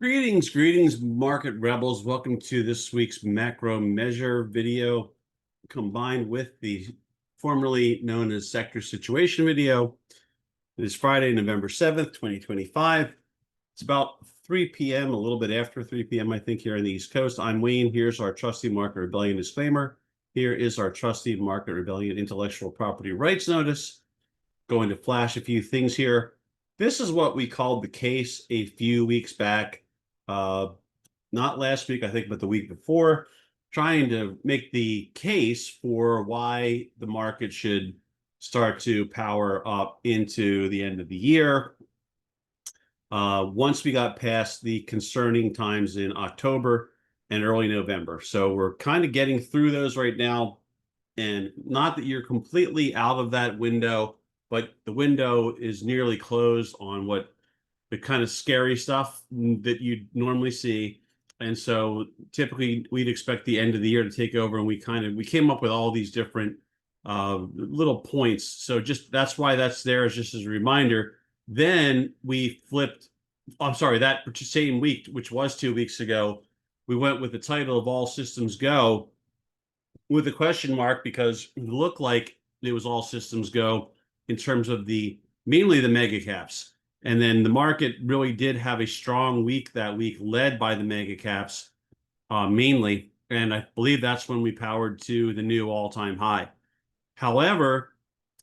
Greetings, market rebels. Welcome to this week's macro measure video combined with the formerly known as sector situation video. It is Friday, November 7th, 2025. It's about 3 p.m., a little bit after 3 p.m., I think, here on the East Coast. I'm Wayne. Here's our trusty market rebellion disclaimer. Here is our trusty market rebellion intellectual property rights notice. Going to flash a few things here. This is what we called the case a few weeks back. Not last week, I think, but the week before, trying to make the case for why the market should start to power up into the end of the year. Once we got past the concerning times in October and early November. So we're kind of getting through those right now. And not that you're completely out of that window, but the window is nearly closed on what the kind of scary stuff that you'd normally see. And so typically we'd expect the end of the year to take over, and we came up with all these different little points. So just that's why that's there, is just as a reminder. Then we flipped, I'm sorry, that same week, which was 2 weeks ago, we went with the title of All Systems Go with a question mark, because it looked like it was all systems go in terms of mainly the mega caps. And then the market really did have a strong week that week, led by the mega caps mainly. And I believe that's when we powered to the new all-time high. However,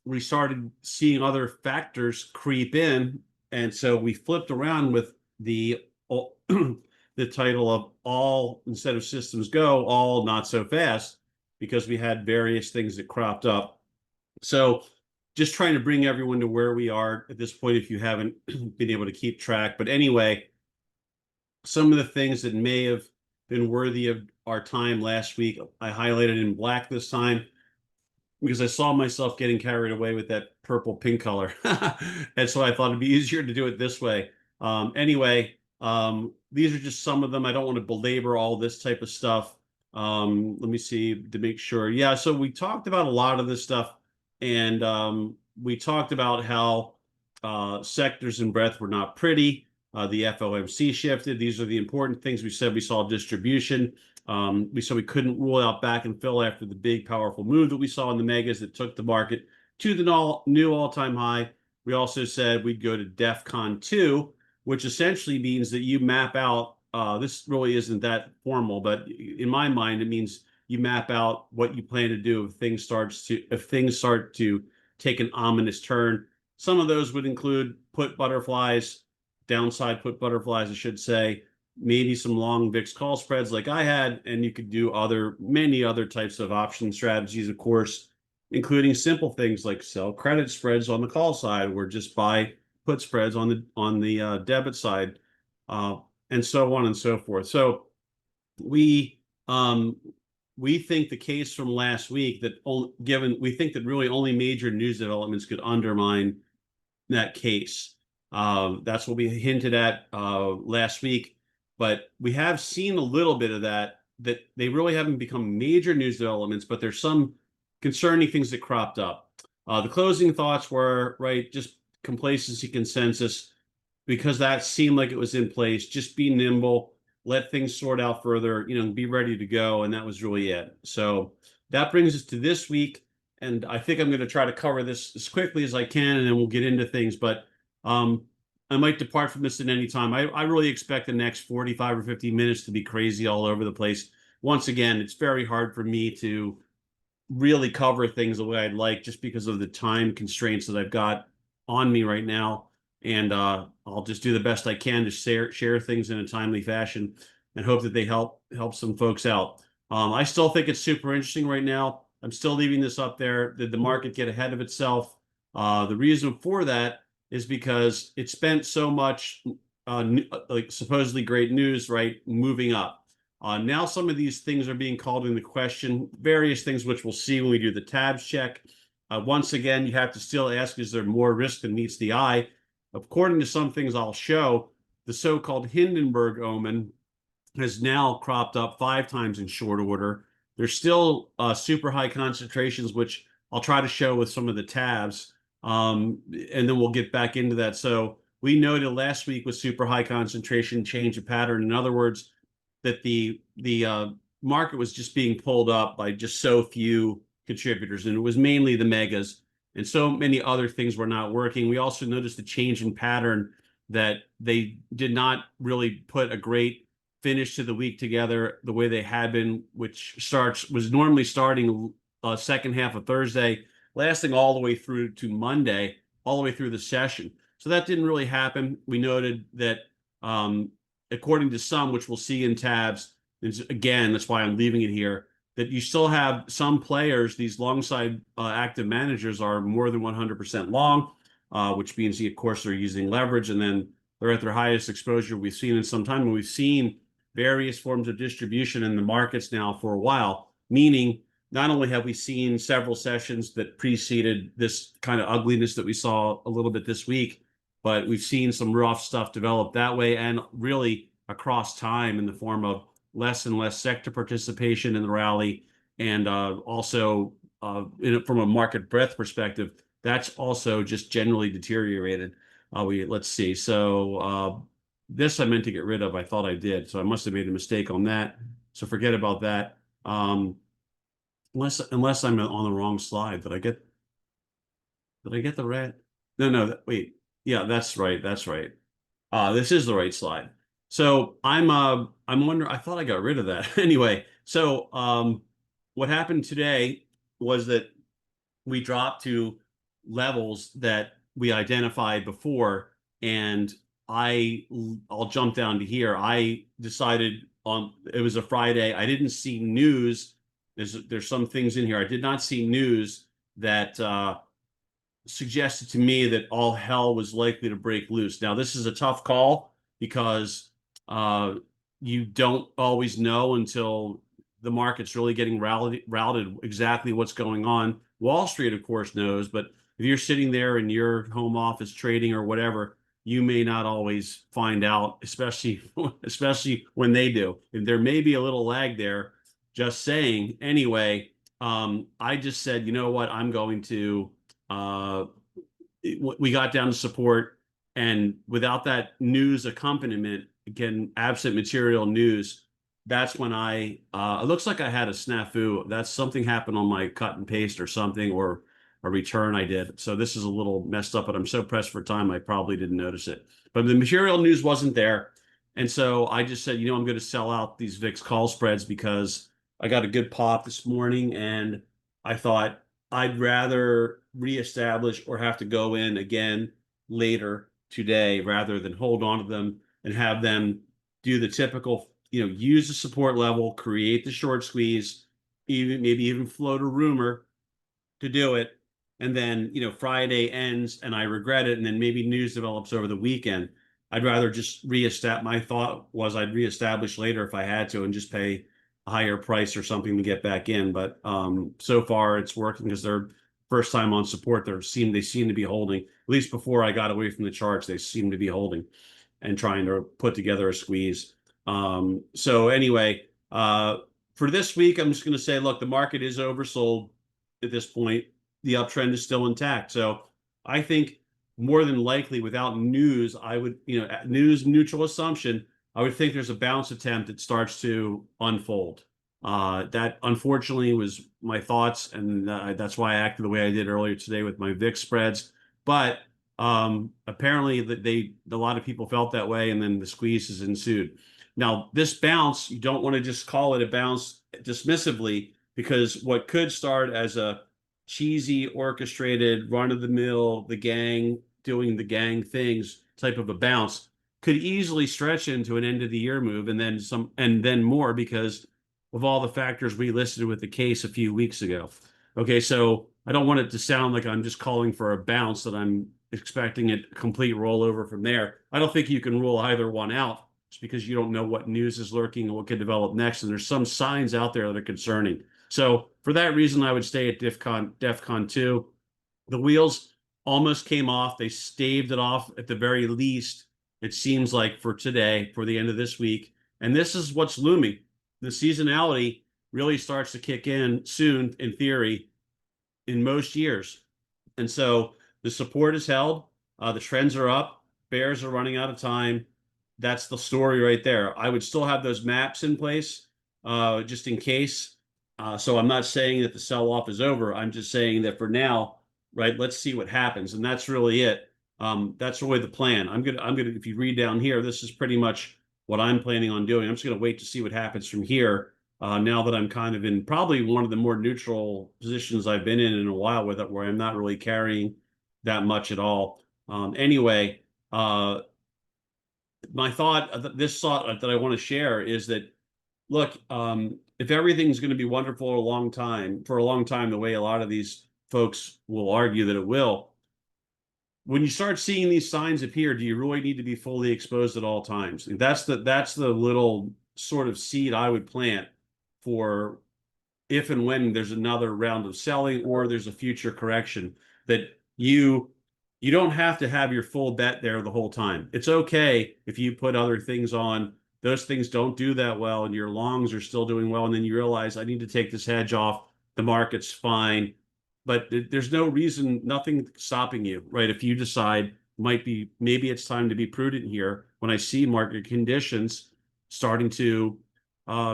we started seeing other factors creep in. And so we flipped around with the title of All, instead of Systems Go, All Not So Fast, because we had various things that cropped up. So just trying to bring everyone to where we are at this point, if you haven't been able to keep track. But anyway, some of the things that may have been worthy of our time last week, I highlighted in black this time, because I saw myself getting carried away with that purple pink color. And so I thought it'd be easier to do it this way. Anyway, these are just some of them. I don't want to belabor all this type of stuff. Let me see to make sure. Yeah, so we talked about a lot of this stuff. And we talked about how sectors and breadth were not pretty. The FOMC shifted. These are the important things. We said we saw distribution. We said we couldn't rule out back and fill after the big, powerful move that we saw in the megas that took the market to the new all-time high. We also said we'd go to DEFCON 2, which essentially means that you map out, this really isn't that formal, but in my mind, it means you map out what you plan to do if things start to take an ominous turn. Some of those would include put butterflies, downside put butterflies, I should say, maybe some long VIX call spreads like I had, and you could do many other types of option strategies, of course, including simple things like sell credit spreads on the call side, or just buy put spreads on the debit side, and so on and so forth. So we think the case from last week we think that really only major news developments could undermine that case. That's what we hinted at last week, but we have seen a little bit of that they really haven't become major news developments, but there's some concerning things that cropped up. The closing thoughts were, right, just complacency consensus, because that seemed like it was in place. Just be nimble, let things sort out further, be ready to go. And that was really it. So that brings us to this week. And I think I'm going to try to cover this as quickly as I can, and then we'll get into things. But I might depart from this at any time. I really expect the next 45 or 50 minutes to be crazy all over the place. Once again, it's very hard for me to really cover things the way I'd like, just because of the time constraints that I've got on me right now. And I'll just do the best I can to share things in a timely fashion, and hope that they help some folks out. I still think it's super interesting right now. I'm still leaving this up there. Did the market get ahead of itself? The reason for that is because it spent so much like supposedly great news, right, moving up. Now some of these things are being called into question, various things which we'll see when we do the tabs check. Once again, you have to still ask, is there more risk than meets the eye? According to some things I'll show, the so-called Hindenburg omen has now cropped up 5 times in short order. There's still super high concentrations, which I'll try to show with some of the tabs, and then we'll get back into that. So we noted last week with super high concentration change of pattern. In other words, that the market was just being pulled up by just so few contributors, and it was mainly the megas, and so many other things were not working. We also noticed a change in pattern that they did not really put a great finish to the week together the way they had been, which was normally starting second half of Thursday, lasting all the way through to Monday, all the way through the session. So that didn't really happen. We noted that according to some, which we'll see in tabs, again, that's why I'm leaving it here, that you still have some players, these long side active managers are more than 100% long, which means, of course, they're using leverage, and then they're at their highest exposure we've seen in some time. And we've seen various forms of distribution in the markets now for a while, meaning not only have we seen several sessions that preceded this kind of ugliness that we saw a little bit this week, but we've seen some rough stuff develop that way, and really across time in the form of less and less sector participation in the rally, and also from a market breadth perspective, that's also just generally deteriorated. Let's see. So this I meant to get rid of. I thought I did, so I must have made a mistake on that. So forget about that. Unless I'm on the wrong slide. Did I get the red? No, wait. Yeah, that's right. That's right. This is the right slide. So I'm wondering, I thought I got rid of that. Anyway, so what happened today was that we dropped to levels that we identified before, and I'll jump down to here. I decided it was a Friday. I didn't see news. There's some things in here. I did not see news that suggested to me that all hell was likely to break loose. Now, this is a tough call because you don't always know until the market's really getting routed exactly what's going on. Wall Street, of course, knows, but if you're sitting there in your home office trading or whatever, you may not always find out, especially when they do. And there may be a little lag there. Just saying. Anyway, I just said, you know what, I'm going to we got down to support, and without that news accompaniment, again, absent material news, that's when it looks like I had a snafu. That's something happened on my cut and paste or something, or a return I did. So this is a little messed up, but I'm so pressed for time, I probably didn't notice it. But the material news wasn't there. And so I just said, I'm going to sell out these VIX call spreads because I got a good pop this morning, and I thought I'd rather reestablish or have to go in again later today rather than hold on to them and have them do the typical, use the support level, create the short squeeze, maybe even float a rumor to do it. And then, Friday ends and I regret it. And then maybe news develops over the weekend. I'd rather just my thought was I'd reestablish later if I had to and just pay a higher price or something to get back in. But so far it's working because they're first time on support. They seem to be holding, at least before I got away from the charts, they seem to be holding and trying to put together a squeeze. So anyway, for this week, I'm just going to say, look, the market is oversold at this point. The uptrend is still intact. So I think more than likely without news, I would, news neutral assumption, I would think there's a bounce attempt that starts to unfold. That unfortunately was my thoughts, and that's why I acted the way I did earlier today with my VIX spreads. But apparently a lot of people felt that way, and then the squeeze has ensued. Now, this bounce, you don't want to just call it a bounce dismissively, because what could start as a cheesy, orchestrated, run-of-the-mill, the gang doing the gang things type of a bounce could easily stretch into an end-of-the-year move, and then more because of all the factors we listed with the case a few weeks ago. Okay, so I don't want it to sound like I'm just calling for a bounce, that I'm expecting a complete rollover from there. I don't think you can rule either one out just because you don't know what news is lurking and what could develop next. And there's some signs out there that are concerning. So for that reason, I would stay at DEFCON 2. The wheels almost came off. They staved it off at the very least, it seems like, for today, for the end of this week. And this is what's looming. The seasonality really starts to kick in soon, in theory, in most years. And so the support is held. The trends are up. bears are running out of time. That's the story right there. I would still have those maps in place just in case. So I'm not saying that the sell-off is over. I'm just saying that for now, right, let's see what happens. And that's really it. That's really the plan. if you read down here, this is pretty much what I'm planning on doing. I'm just going to wait to see what happens from here. Now that I'm kind of in probably one of the more neutral positions I've been in a while with it, where I'm not really carrying that much at all. Anyway, my thought, this thought that I want to share is that, look, if everything's going to be wonderful for a long time, the way a lot of these folks will argue that it will, when you start seeing these signs appear, do you really need to be fully exposed at all times? And that's the little sort of seed I would plant for if and when there's another round of selling or there's a future correction, that you don't have to have your full bet there the whole time. It's okay if you put other things on. Those things don't do that well and your longs are still doing well, and then you realize I need to take this hedge off. The market's fine. But there's no reason, nothing stopping you, right? If you decide maybe it's time to be prudent here when I see market conditions starting to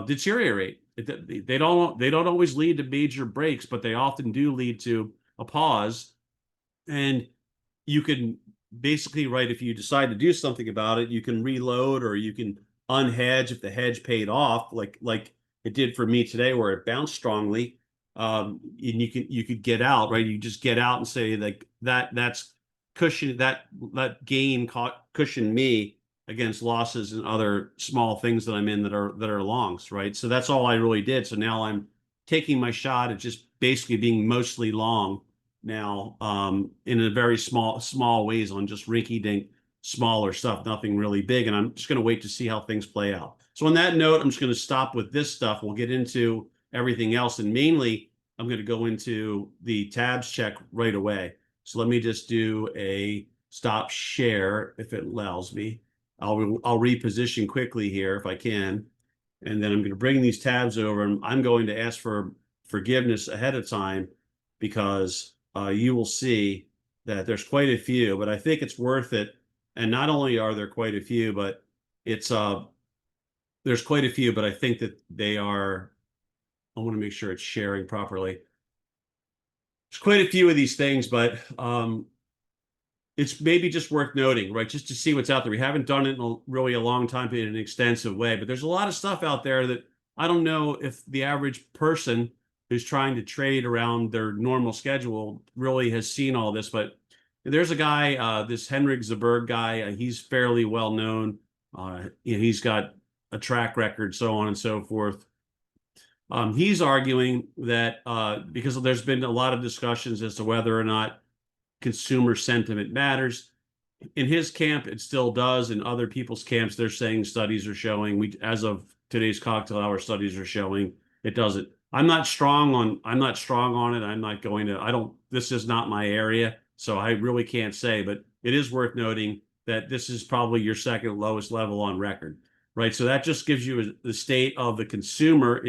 deteriorate. They don't always lead to major breaks, but they often do lead to a pause. And you can basically, right, if you decide to do something about it, you can reload or you can unhedge if the hedge paid off, like it did for me today, where it bounced strongly. And you could get out, right? You just get out and say like that's cushion that gain cushion me against losses and other small things that I'm in that are longs, right? So that's all I really did. So now I'm taking my shot at just basically being mostly long now, in a very small ways on just rinky-dink smaller stuff, nothing really big. And I'm just going to wait to see how things play out. So on that note, I'm just going to stop with this stuff. We'll get into everything else. And mainly, I'm going to go into the tabs check right away. So let me just do a stop share if it allows me. I'll reposition quickly here if I can. And then I'm going to bring these tabs over, and I'm going to ask for forgiveness ahead of time because you will see that there's quite a few, but I think it's worth it. And not only are there quite a few, but there's quite a few, but I think that they are, I want to make sure it's sharing properly. There's quite a few of these things, but it's maybe just worth noting, right? Just to see what's out there. We haven't done it in really a long time in an extensive way, but there's a lot of stuff out there that I don't know if the average person who's trying to trade around their normal schedule really has seen all this. But there's a guy, this Henrik Zaberg guy, he's fairly well known. He's got a track record, so on and so forth. He's arguing that because there's been a lot of discussions as to whether or not consumer sentiment matters. In his camp, it still does. In other people's camps, they're saying studies are showing, as of today's cocktail hour, studies are showing it doesn't. I'm not strong on it. I'm not going to, this is not my area, so I really can't say, but it is worth noting that this is probably your second lowest level on record, right? So that just gives you the state of the consumer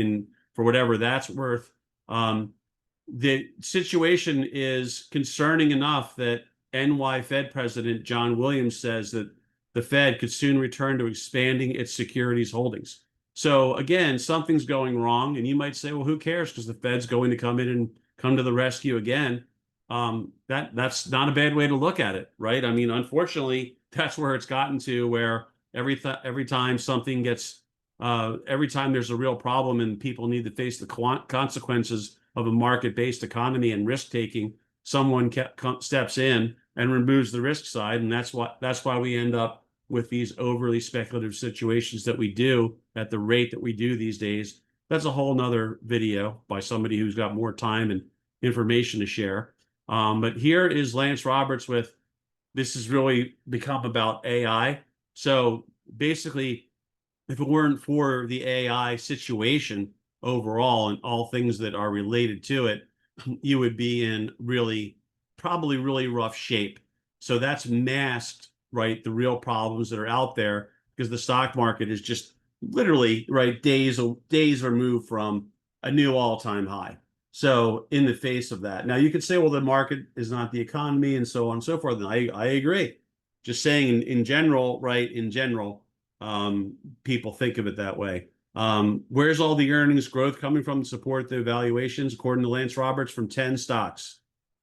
for whatever that's worth. The situation is concerning enough that NY Fed President John Williams says that the Fed could soon return to expanding its securities holdings. So again, something's going wrong, and you might say, well, who cares? Because the Fed's going to come in and come to the rescue again. That's not a bad way to look at it, right? I mean, unfortunately, that's where it's gotten to, where every time something gets, every time there's a real problem and people need to face the consequences of a market-based economy and risk-taking, someone steps in and removes the risk side, and that's why we end up with these overly speculative situations that we do at the rate that we do these days. That's a whole nother video by somebody who's got more time and information to share. But here is Lance Roberts this has really become about AI. So basically, if it weren't for the AI situation overall and all things that are related to it, you would be in probably really rough shape. So that's masked, right, the real problems that are out there, because the stock market is just literally, right, days removed from a new all-time high. So in the face of that, now you could say, well, the market is not the economy and so on and so forth. And I agree. just saying in general, right? In general, people think of it that way. Where's all the earnings growth coming from to support the valuations? According to Lance Roberts, from 10 stocks.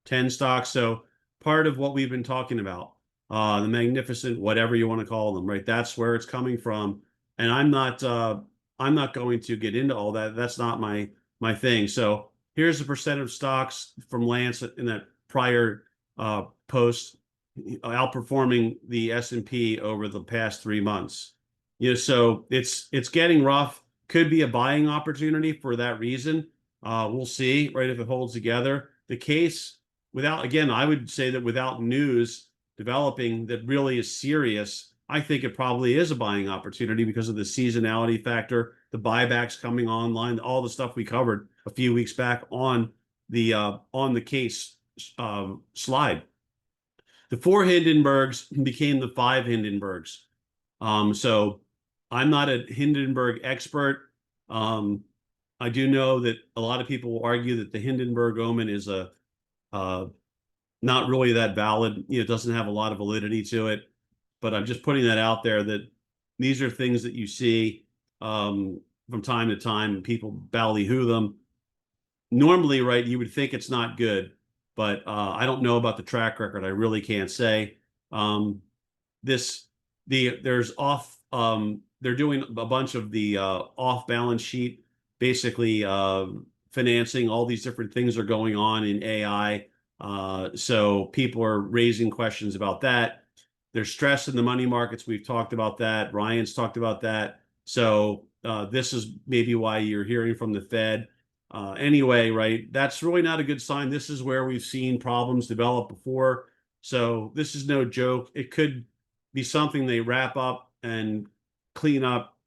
10 stocks. So part of what we've been talking about, the magnificent, whatever you want to call them, right? That's where it's coming from. And I'm not going to get into all that. That's not my thing. So here's the percent of stocks from Lance in that prior post, outperforming the S&P over the past 3 months. So it's getting rough. Could be a buying opportunity for that reason. We'll see, right, if it holds together. The case without, again, I would say that without news developing that really is serious, I think it probably is a buying opportunity because of the seasonality factor, the buybacks coming online, all the stuff we covered a few weeks back on the case slide. The 4 Hindenburgs became the 5 Hindenburgs. So I'm not a Hindenburg expert. I do know that a lot of people will argue that the Hindenburg omen is not really that valid. It doesn't have a lot of validity to it. But I'm just putting that out there that these are things that you see from time to time, and people ballyhoo them. Normally, right, you would think it's not good, but I don't know about the track record. I really can't say. There's off. They're doing a bunch of the off balance sheet, basically financing. All these different things are going on in AI. So people are raising questions about that. There's stress in the money markets. We've talked about that. Ryan's talked about that. So this is maybe why you're hearing from the Fed. Anyway, right, that's really not a good sign. This is where we've seen problems develop before. So this is no joke. It could be something they wrap up and clean up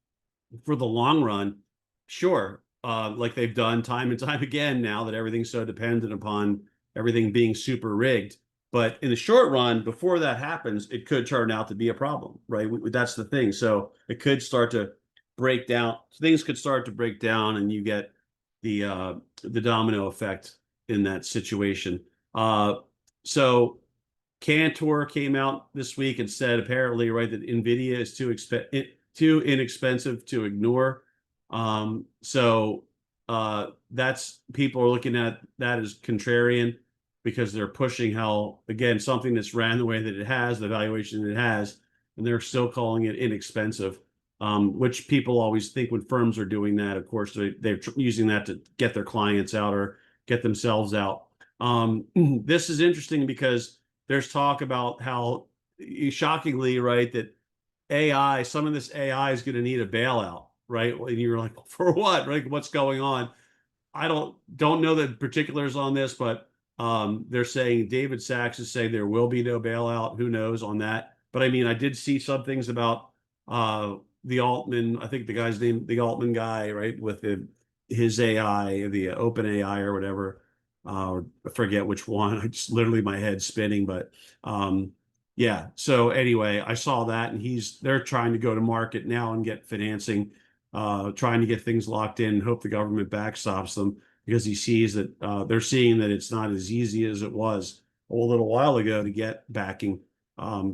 for the long run. Sure, like they've done time and time again now that everything's so dependent upon everything being super rigged. But in the short run, before that happens, it could turn out to be a problem, right? That's the thing. So it could start to break down. Things could start to break down, and you get the domino effect in that situation. So Cantor came out this week and said apparently, right, that NVIDIA is too inexpensive to ignore. So that's, people are looking at that as contrarian, because they're pushing how, again, something that's ran the way that it has, the valuation it has, and they're still calling it inexpensive, which people always think when firms are doing that. Of course, they're using that to get their clients out or get themselves out. This is interesting because there's talk about how, shockingly, right, that AI, some of this AI is going to need a bailout, right? And you're like, for what, right? What's going on? I don't know the particulars on this, but they're saying, David Sachs is saying there will be no bailout. Who knows on that? But I mean, I did see some things about the Altman, I think the guy's name, the Altman guy, right, with his AI, the Open AI or whatever. I forget which one. I just literally, my head's spinning, but yeah. So anyway, I saw that, and they're trying to go to market now and get financing, trying to get things locked in, hope the government backstops them, because he sees that they're seeing that it's not as easy as it was a little while ago to get backing.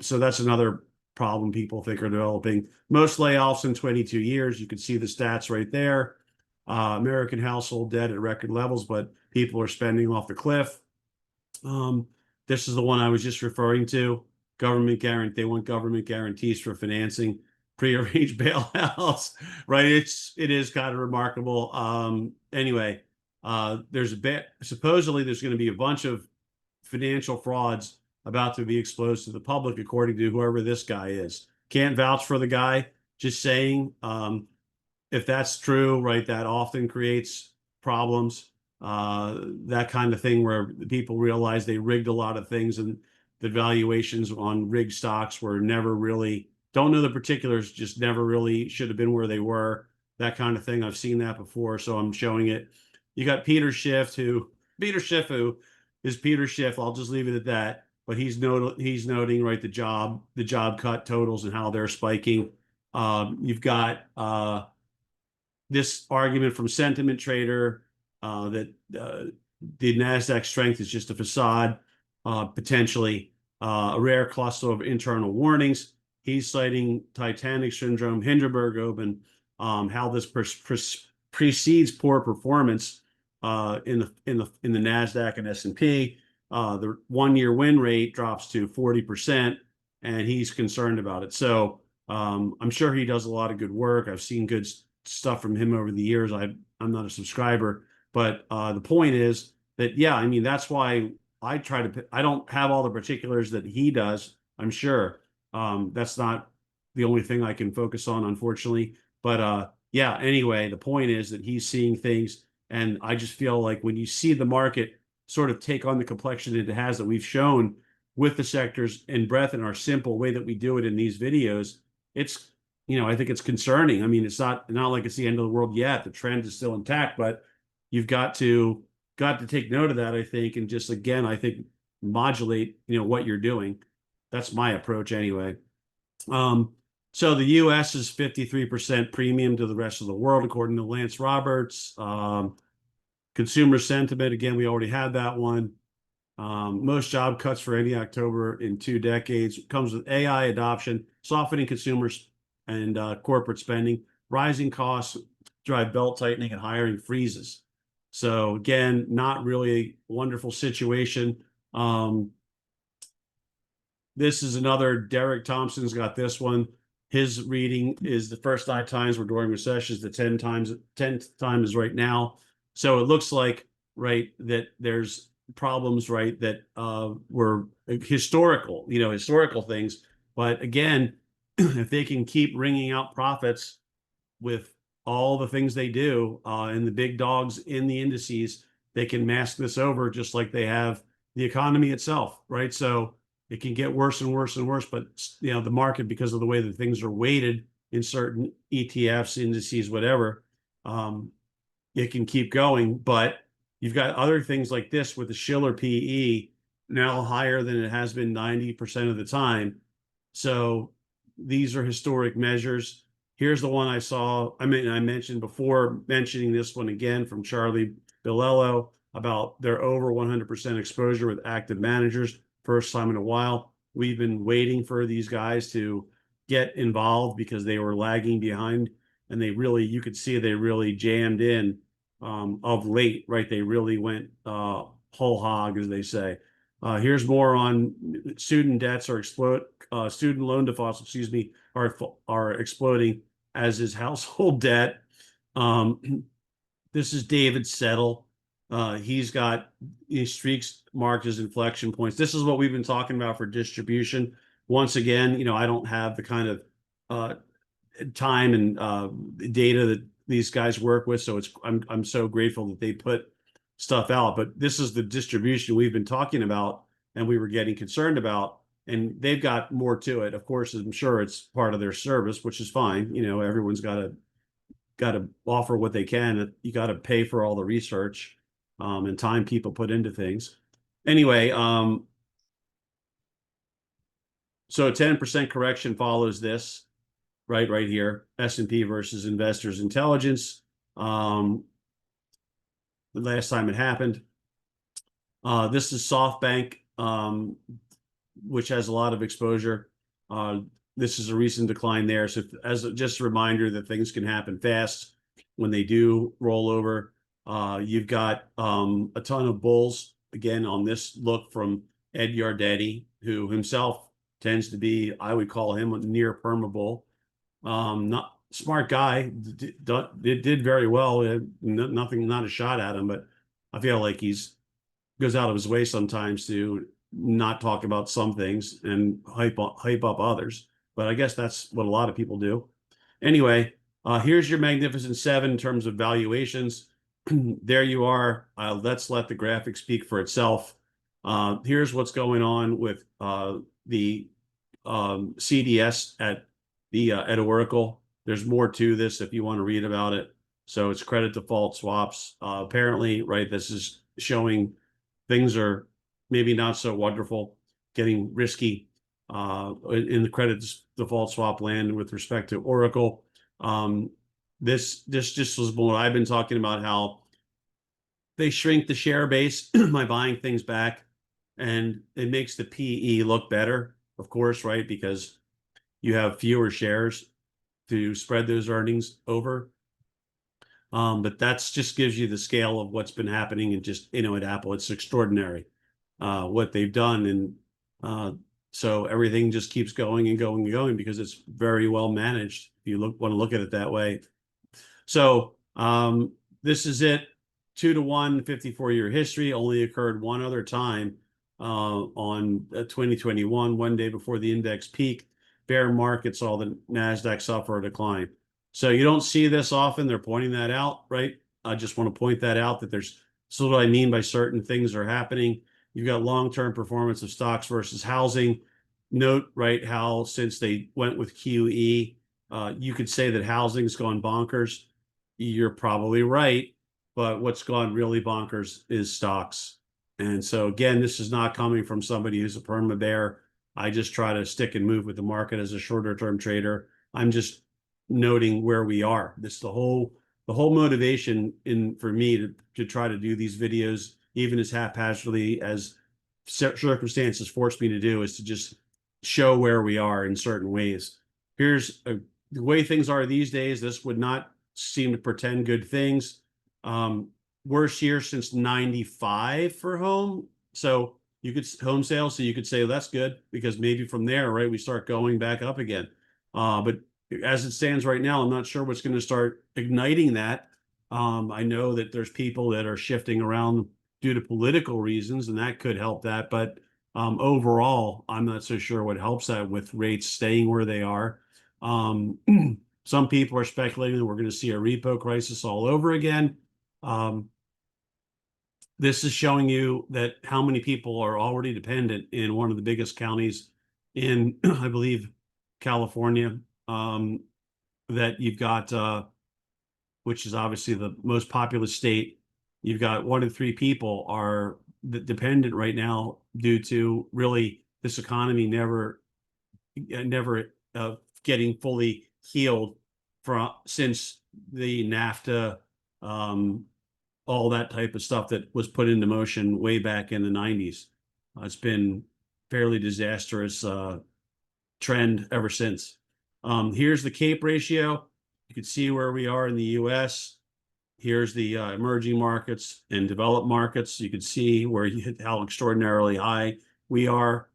So that's another problem people think are developing. Most layoffs in 22 years. You can see the stats right there. American household debt at record levels, but people are spending off the cliff. This is the one I was just referring to. Government guarantee. They want government guarantees for financing prearranged bailouts, right? It is kind of remarkable. Anyway, supposedly there's going to be a bunch of financial frauds about to be exposed to the public, according to whoever this guy is. Can't vouch for the guy, just saying. If that's true, right, that often creates problems. That kind of thing where people realize they rigged a lot of things, and the valuations on rigged stocks were never really, don't know the particulars, just never really should have been where they were. That kind of thing. I've seen that before, so I'm showing it. You got Peter Schiff, who is Peter Schiff. I'll just leave it at that. But he's noting, right, the job cut totals and how they're spiking. You've got this argument from Sentiment Trader that the NASDAQ strength is just a facade, potentially. a rare cluster of internal warnings. He's citing Titanic syndrome, Hindenburg open, how this precedes poor performance in the Nasdaq and S&P. The 1-year win rate drops to 40%, and he's concerned about it. So I'm sure he does a lot of good work. I've seen good stuff from him over the years. I'm not a subscriber, but the point is that, yeah, I mean, that's why I don't have all the particulars that he does, I'm sure. That's not the only thing I can focus on, unfortunately. But yeah, anyway, the point is that he's seeing things. And I just feel like when you see the market sort of take on the complexion it has that we've shown with the sectors and breadth in our simple way that we do it in these videos, it's, I think it's concerning. I mean, it's not like it's the end of the world yet. The trend is still intact, but you've got to take note of that, I think, and just, again, I think modulate, what you're doing. That's my approach anyway. So the U.S. is 53% premium to the rest of the world, according to Lance Roberts. Consumer sentiment, again, we already had that one. Most job cuts for any October in 2 decades. Comes with AI adoption, softening consumers and corporate spending. Rising costs drive belt tightening and hiring freezes. So again, not really a wonderful situation. This is another, Derek Thompson's got this one. His reading is the first 9 times we're during recessions, the 10th time is right now. So it looks like, right, that there's problems, right, that were historical things. But again, if they can keep wringing out profits with all the things they do and the big dogs in the indices, they can mask this over just like they have the economy itself, right? So it can get worse and worse and worse, but the market, because of the way that things are weighted in certain ETFs, indices, whatever, it can keep going. But you've got other things like this with the Schiller PE now higher than it has been 90% of the time. So these are historic measures. Here's the one I saw. I mentioned before, mentioning this one again from Charlie Bilello about their over 100% exposure with active managers. First time in a while. We've been waiting for these guys to get involved because they were lagging behind, and you could see they really jammed in of late, right? They really went whole hog, as they say. Here's more on student debts student loan defaults, are exploding, as is household debt. This is David Settle. He's got streaks marked as inflection points. This is what we've been talking about for distribution. Once again, I don't have the kind of time and data that these guys work with, so I'm so grateful that they put stuff out. But this is the distribution we've been talking about, and we were getting concerned about, and they've got more to it. Of course, I'm sure it's part of their service, which is fine. Everyone's got to offer what they can. You got to pay for all the research and time people put into things. Anyway, so a 10% correction follows this, right here, S&P versus Investors Intelligence. The last time it happened. This is SoftBank, which has a lot of exposure. This is a recent decline there. So just a reminder that things can happen fast when they do roll over. You've got a ton of bulls, again, on this look from Ed Yardetti, who himself tends to be, I would call him a near perma bull. Not smart guy, did very well. Not a shot at him, but I feel like goes out of his way sometimes to not talk about some things and hype up others. But I guess that's what a lot of people do. Anyway, here's your Magnificent Seven in terms of valuations. There you are. Let's let the graphic speak for itself. Here's what's going on with the CDS at Oracle. There's more to this if you want to read about it. So it's credit default swaps. Apparently, right, this is showing things are maybe not so wonderful, getting risky in the credit default swap land with respect to Oracle. This just was what I've been talking about, how they shrink the share base by buying things back. and it makes the PE look better, of course, right? Because you have fewer shares to spread those earnings over. But that's just gives you the scale of what's been happening and just, at Apple. It's extraordinary what they've done. And so everything just keeps going and going and going because it's very well managed. If you want to look at it that way. So this is it. 2-to-1 54-year history only occurred one other time on 2021, one day before the index peak. Bear market saw the NASDAQ suffer a decline. So you don't see this often. They're pointing that out, right? I just want to point that out that there's, so what I mean by certain things are happening. You've got long-term performance of stocks versus housing. Note, right, how since they went with QE, you could say that housing's gone bonkers. You're probably right, but what's gone really bonkers is stocks. And so again, this is not coming from somebody who's a perma bear. I just try to stick and move with the market as a shorter term trader. I'm just noting where we are. This the whole motivation for me to try to do these videos, even as haphazardly as circumstances force me to do, is to just show where we are in certain ways. Here's the way things are these days. This would not seem to portend good things. Worst year since 95 for home. So you could home sales. So you could say, well, that's good because maybe from there, right, we start going back up again. But as it stands right now, I'm not sure what's going to start igniting that. I know that there's people that are shifting around due to political reasons, and that could help that. But overall, I'm not so sure what helps that with rates staying where they are. Some people are speculating that we're going to see a repo crisis all over again. This is showing you that how many people are already dependent in one of the biggest counties in, I believe, California, that you've got, which is obviously the most populous state. You've got 1 in 3 people are dependent right now due to really this economy never getting fully healed since the NAFTA, all that type of stuff that was put into motion way back in the 90s. It's been fairly disastrous trend ever since. Here's the CAPE ratio. You can see where we are in the US. Here's the emerging markets and developed markets. You can see where how extraordinarily high we are.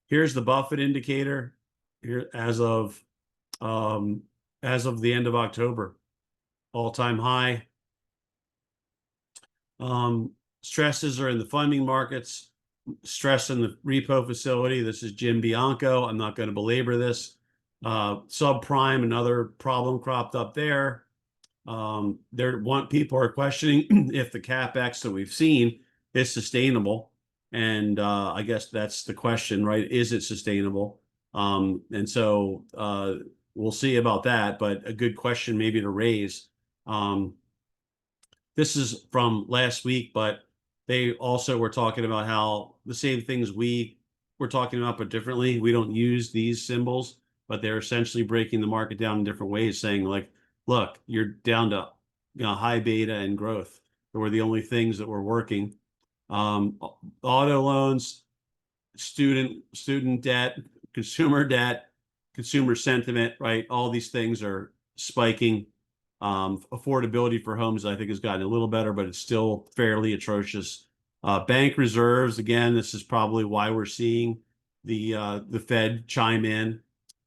Here's the Buffett indicator here as of the end of October, all-time high. Stresses are in the funding markets, stress in the repo facility. This is Jim Bianco. I'm not going to belabor this. Subprime, another problem cropped up there. People are questioning if the CapEx that we've seen is sustainable. And I guess that's the question, right? Is it sustainable? And so we'll see about that, but a good question maybe to raise. This is from last week, but they also were talking about how the same things we were talking about, but differently. We don't use these symbols, but they're essentially breaking the market down in different ways, saying like, look, you're down to high beta and growth. They were the only things that were working. Auto loans, student debt, consumer sentiment, right? All these things are spiking. Affordability for homes, I think, has gotten a little better, but it's still fairly atrocious. Bank reserves, again, this is probably why we're seeing the Fed chime in.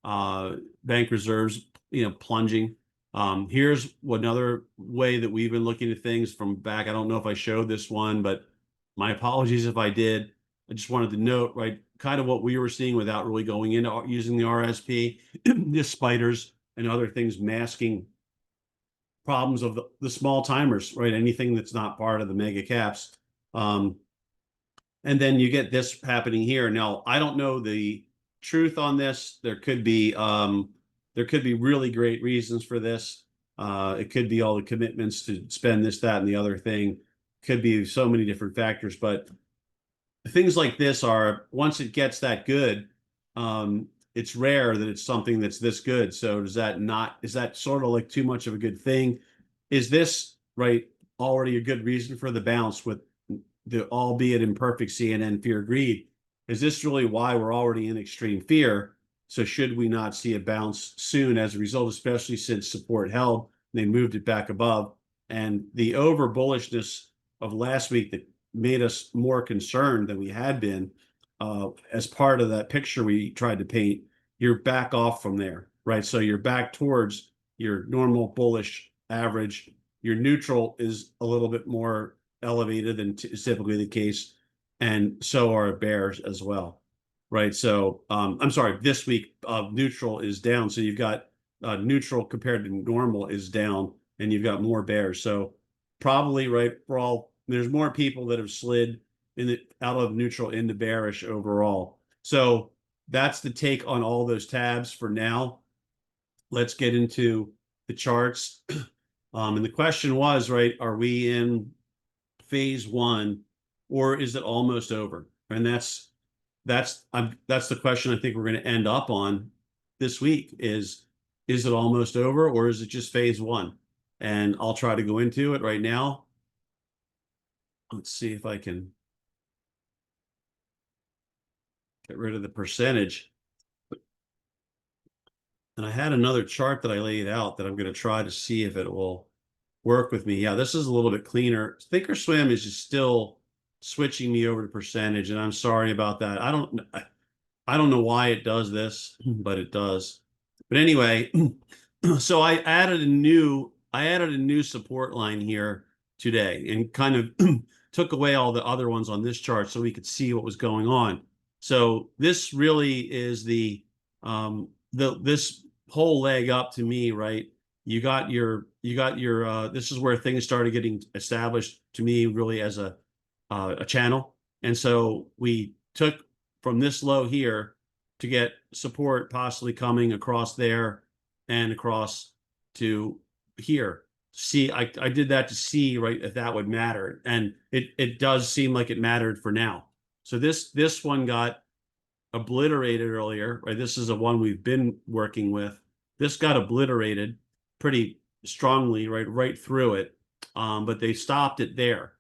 Bank reserves, plunging. Here's another way that we've been looking at things from back. I don't know if I showed this one, but my apologies if I did. I just wanted to note, right, kind of what we were seeing without really going into using the RSP, the spiders and other things masking problems of the small timers, right? Anything that's not part of the mega caps. And then you get this happening here. Now, I don't know the truth on this. There could be really great reasons for this. It could be all the commitments to spend this, that, and the other thing. Could be so many different factors, but things like this are, once it gets that good, it's rare that it's something that's this good. So is that sort of like too much of a good thing? Is this, right, already a good reason for the bounce with the albeit imperfect CNN fear greed. Is this really why we're already in extreme fear? So should we not see a bounce soon as a result, especially since support held and they moved it back above? And the over bullishness of last week that made us more concerned than we had been, as part of that picture we tried to paint, you're back off from there, right? So you're back towards your normal bullish average. Your neutral is a little bit more elevated than is typically the case, and so are bears as well, right? So I'm sorry, this week neutral is down, so you've got neutral compared to normal is down, and you've got more bears. So probably, right, for all, there's more people that have slid out of neutral into bearish overall. So that's the take on all those tabs for now. Let's get into the charts. And the question was, right, are we in phase one, or is it almost over? And that's the question I think we're going to end up on this week is it almost over, or is it just phase one? And I'll try to go into it right now. Let's see if I can get rid of the percentage. And I had another chart that I laid out that I'm going to try to see if it will work with me. Yeah, this is a little bit cleaner. Thinkorswim is just still switching me over to percentage, and I'm sorry about that. I don't know why it does this, but it does. But anyway, so I added a new support line here today and kind of took away all the other ones on this chart so we could see what was going on. So this really is this whole leg up to me, right? You got your this is where things started getting established to me really as a channel. And so we took from this low here to get support possibly coming across there and across to here. See, I did that to see, right, if that would matter. And it does seem like it mattered for now. So this one got obliterated earlier, right? This is a one we've been working with. This got obliterated pretty strongly, right through it. But they stopped it there.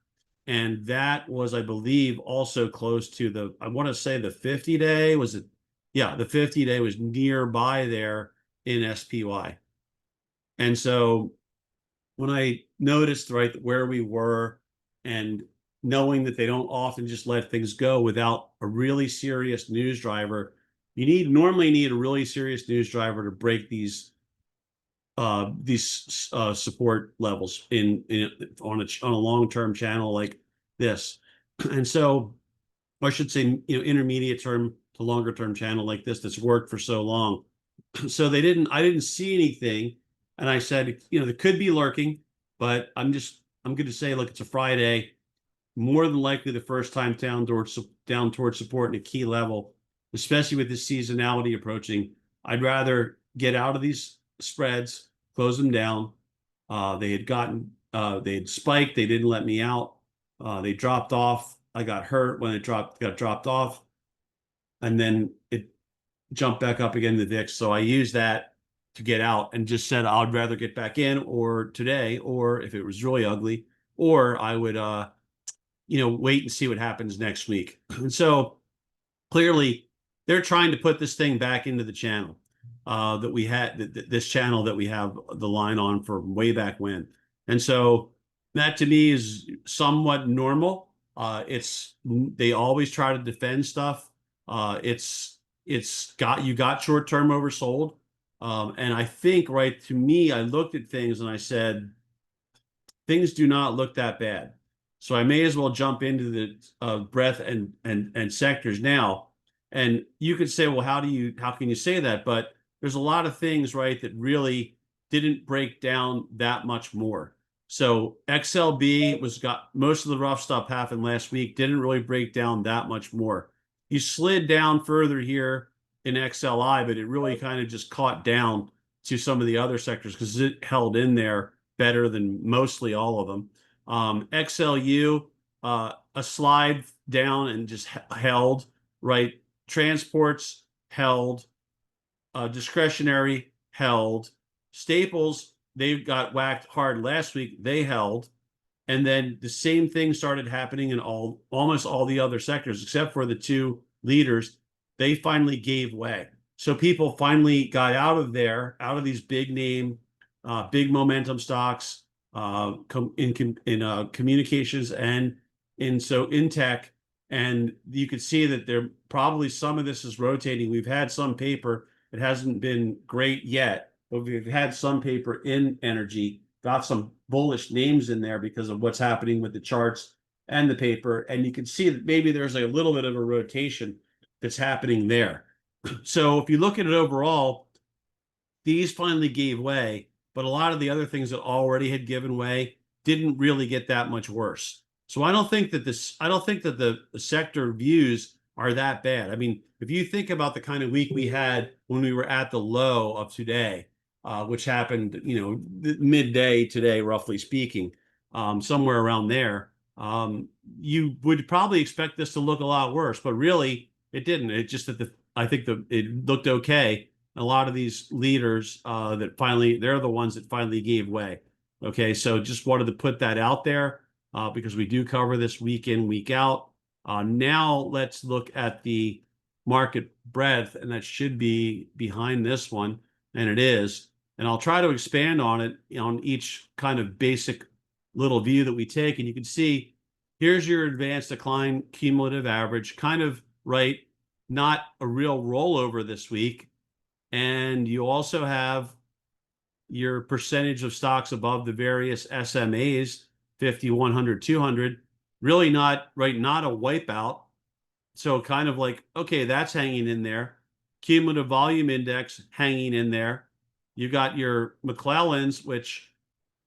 And that was, I believe, also close to I want to say the 50-day, was it? Yeah, the 50-day was nearby there in SPY. And so when I noticed, right, where we were, and knowing that they don't often just let things go without a really serious news driver, normally need a really serious news driver to break these support levels on a long-term channel like this. And so I should say, intermediate term to longer term channel like this that's worked for so long. So I didn't see anything, and I said, there could be lurking, but I'm going to say, look, it's a Friday, more than likely the first time down towards support in a key level, especially with the seasonality approaching. I'd rather get out of these spreads, close them down. They had spiked. They didn't let me out. They dropped off. I got hurt when it got dropped off, and then it jumped back up again to the VIX. So I used that to get out and just said I'd rather get back in or today, or if it was really ugly, or I would wait and see what happens next week. And so clearly they're trying to put this thing back into the channel that we had, this channel that we have the line on for way back when. And so that to me is somewhat normal. They always try to defend stuff. You got short-term oversold. And I think, right, to me, I looked at things and I said, things do not look that bad. So I may as well jump into the breadth and sectors now. And you could say, well, how can you say that? But there's a lot of things, right, that really didn't break down that much more. So XLB got most of the rough stuff happened last week, didn't really break down that much more. You slid down further here in XLI, but it really kind of just caught down to some of the other sectors because it held in there better than mostly all of them. XLU, a slide down and just held, right? Transports held, discretionary held. Staples, they got whacked hard last week. They held. And then the same thing started happening in almost all the other sectors, except for the two leaders. They finally gave way. So people finally got out of there, out of these big name, big momentum stocks, in communications and in tech. And you could see that there probably some of this is rotating. We've had some paper. It hasn't been great yet, but we've had some paper in energy, got some bullish names in there because of what's happening with the charts and the paper. And you can see that maybe there's a little bit of a rotation that's happening there. So if you look at it overall, these finally gave way, but a lot of the other things that already had given way didn't really get that much worse. So I don't think that the sector views are that bad. I mean, if you think about the kind of week we had when we were at the low of today, which happened, midday today, roughly speaking, somewhere around there, you would probably expect this to look a lot worse, but really it didn't. It just that I think it looked okay. A lot of these leaders they're the ones that finally gave way. Okay, so just wanted to put that out there because we do cover this week in, week out. Now let's look at the market breadth, and that should be behind this one, and it is. And I'll try to expand on it on each kind of basic little view that we take. And you can see here's your advanced decline cumulative average, kind of right, not a real rollover this week. And you also have your percentage of stocks above the various SMAs, 50, 100, 200, really not a wipeout. So kind of like, okay, that's hanging in there. Cumulative volume index hanging in there. You got your McClellans, which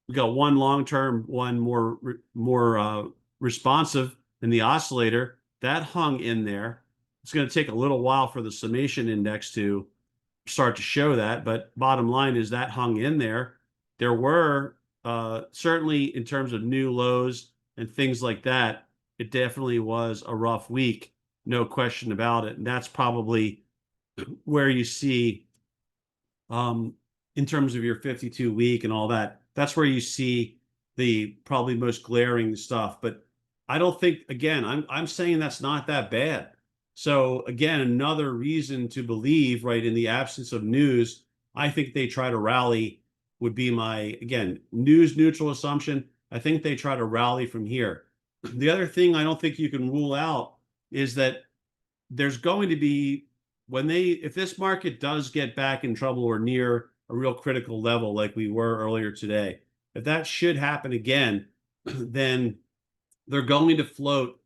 we got one long-term, one more responsive in the oscillator. That hung in there. It's going to take a little while for the summation index to start to show that, but bottom line is that hung in there. There were certainly in terms of new lows and things like that, it definitely was a rough week, no question about it. And that's probably where you see in terms of your 52 week and all that, that's where you see the probably most glaring stuff. But I don't think, again, I'm saying that's not that bad. So again, another reason to believe, right, in the absence of news, I think they try to rally would be my, again, news neutral assumption. I think they try to rally from here. The other thing I don't think you can rule out is that there's going to be, if this market does get back in trouble or near a real critical level like we were earlier today, if that should happen again, then they're going to float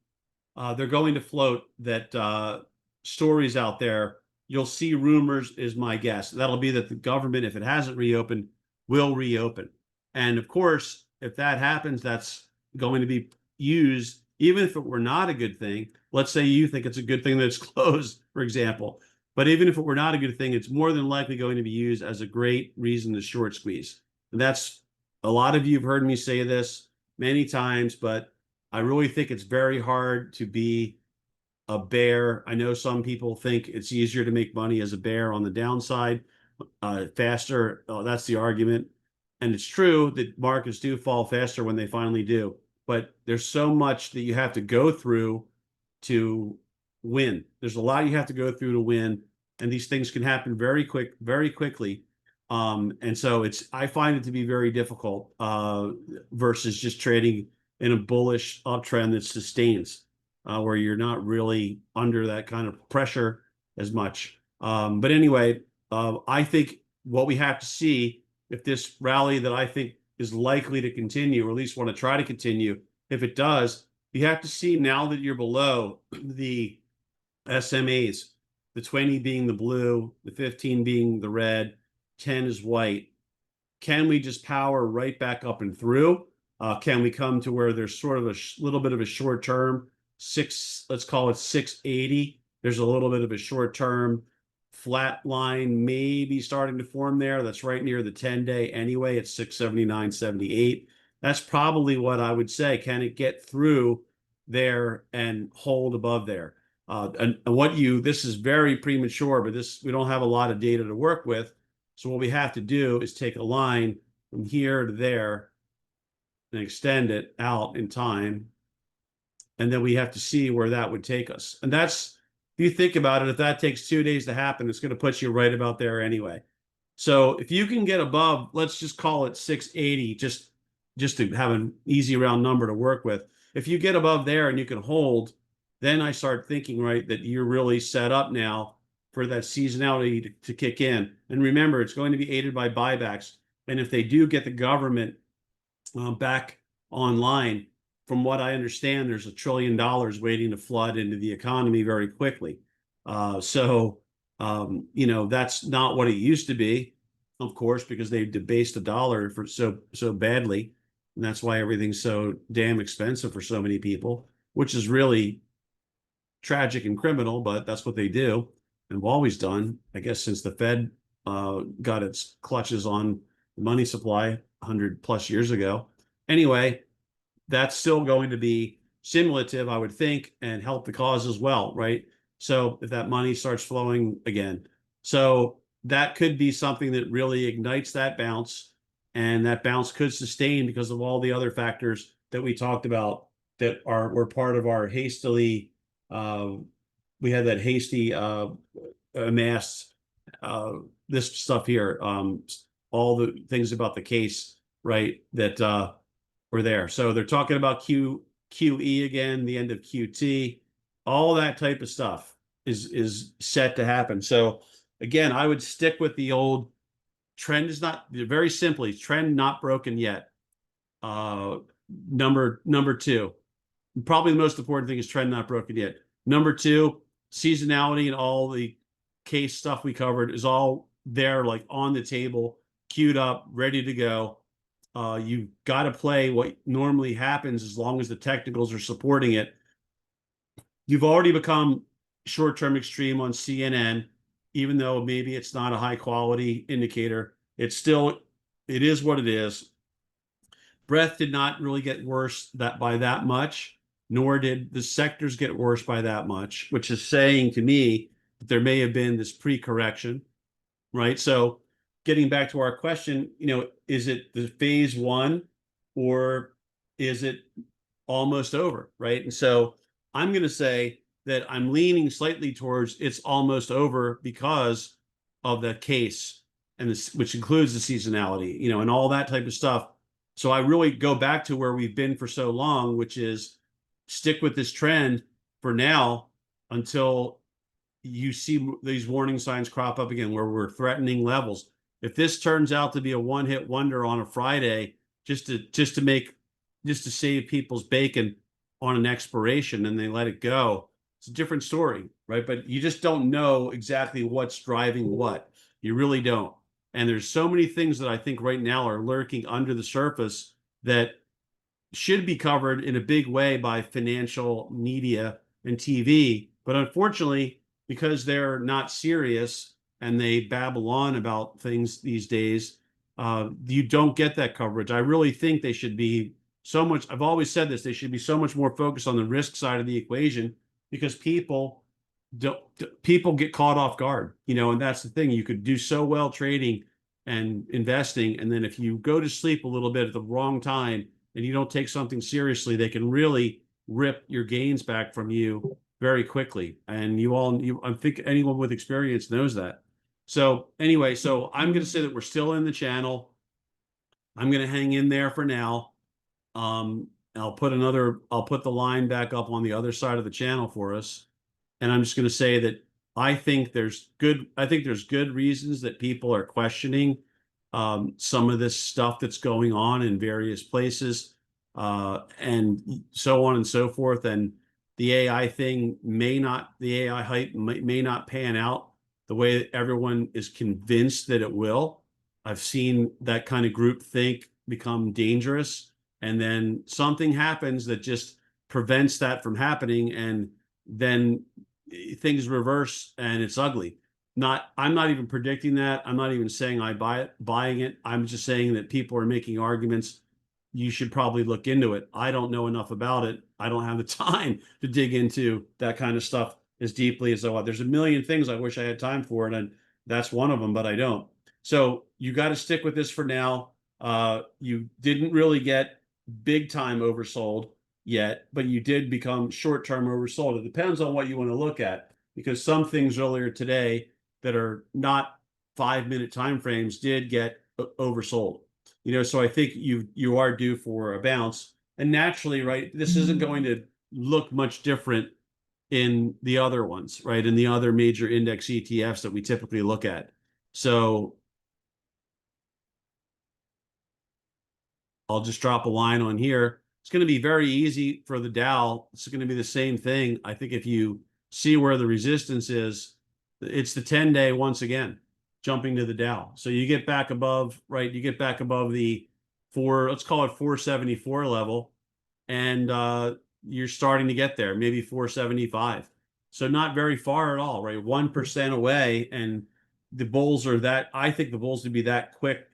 that stories out there. You'll see rumors, is my guess. That'll be that the government, if it hasn't reopened, will reopen. And of course, if that happens, that's going to be used, even if it were not a good thing. Let's say you think it's a good thing that it's closed, for example. But even if it were not a good thing, it's more than likely going to be used as a great reason to short squeeze. And that's, a lot of you have heard me say this many times, but I really think it's very hard to be a bear. I know some people think it's easier to make money as a bear on the downside, faster. That's the argument. And it's true that markets do fall faster when they finally do. But there's so much that you have to go through to win. There's a lot you have to go through to win. And these things can happen very quickly. And so I find it to be very difficult versus just trading in a bullish uptrend that sustains, where you're not really under that kind of pressure as much. But anyway, I think what we have to see, if this rally that I think is likely to continue, or at least want to try to continue, if it does, you have to see, now that you're below the SMAs, the 20 being the blue, the 15 being the red, 10 is white. Can we just power right back up and through? Can we come to where there's sort of a little bit of a short term, let's call it 680. There's a little bit of a short term flat line maybe starting to form there. That's right near the 10-day anyway. It's 679.78. That's probably what I would say. Can it get through there and hold above there? This is very premature, but we don't have a lot of data to work with. So what we have to do is take a line from here to there and extend it out in time. And then we have to see where that would take us. And that's, if you think about it, if that takes 2 days to happen, it's going to put you right about there anyway. So if you can get above, let's just call it 680, just to have an easy round number to work with. If you get above there and you can hold, then I start thinking, right, that you're really set up now for that seasonality to kick in. And remember, it's going to be aided by buybacks. And if they do get the government back online, from what I understand, there's $1 trillion waiting to flood into the economy very quickly. That's not what it used to be, of course, because they've debased the dollar for so badly, and that's why everything's so damn expensive for so many people, which is really tragic and criminal, but that's what they do and have always done, I guess, since the Fed got its clutches on the money supply 100+ years ago. Anyway, that's still going to be stimulative, I would think, and help the cause as well, right? So if that money starts flowing again. So that could be something that really ignites that bounce, and that bounce could sustain because of all the other factors that we talked about that were part of our hastily, we had that hasty amassed this stuff here, all the things about the case, right, that were there. So they're talking about QE again, the end of QT, all that type of stuff is set to happen. So again, I would stick with the old trend is not, very simply, trend not broken yet. Number two, probably the most important thing is trend not broken yet. Number two, seasonality and all the case stuff we covered is all there, like on the table, queued up, ready to go. You've got to play what normally happens as long as the technicals are supporting it. You've already become short-term extreme on CNN, even though maybe it's not a high quality indicator. It is what it is. Breadth did not really get worse by that much, nor did the sectors get worse by that much, which is saying to me that there may have been this pre-correction, right? So getting back to our question, is it the phase one or is it almost over, right? And so I'm going to say that I'm leaning slightly towards it's almost over because of the case, and this, which includes the seasonality, and all that type of stuff. So I really go back to where we've been for so long, which is stick with this trend for now until you see these warning signs crop up again where we're threatening levels. If this turns out to be a one-hit wonder on a Friday, just to save people's bacon on an expiration and they let it go, it's a different story, right? But you just don't know exactly what's driving what. You really don't. And there's so many things that I think right now are lurking under the surface that should be covered in a big way by financial media and TV. But unfortunately, because they're not serious and they babble on about things these days, you don't get that coverage. I really think they should be so much, I've always said this, they should be so much more focused on the risk side of the equation, because people get caught off guard, and that's the thing. You could do so well trading and investing, and then if you go to sleep a little bit at the wrong time and you don't take something seriously, they can really rip your gains back from you very quickly. And I think anyone with experience knows that. So anyway, I'm going to say that we're still in the channel. I'm going to hang in there for now. I'll put the line back up on the other side of the channel for us. And I'm just going to say that I think there's good reasons that people are questioning some of this stuff that's going on in various places, and so on and so forth. And the AI hype may not pan out the way that everyone is convinced that it will. I've seen that kind of group think become dangerous, and then something happens that just prevents that from happening, and then things reverse and it's ugly. I'm not even predicting that. I'm not even saying buying it. I'm just saying that people are making arguments. You should probably look into it. I don't know enough about it. I don't have the time to dig into that kind of stuff as deeply as there's a million things I wish I had time for, and that's one of them, but I don't. So you got to stick with this for now. You didn't really get big time oversold yet, but you did become short-term oversold. It depends on what you want to look at, because some things earlier today that are not 5-minute time frames did get oversold. So I think you are due for a bounce. And naturally, right, this isn't going to look much different in the other ones, right? In the other major index ETFs that we typically look at. So I'll just drop a line on here. It's going to be very easy for the Dow. It's going to be the same thing. I think if you see where the resistance is, it's the 10-day once again, jumping to the Dow. So you get back above, right? You get back above the let's call it 474 level, and you're starting to get there, maybe 475. So not very far at all, right? 1% away, and the bulls are that. I think the bulls to be that quick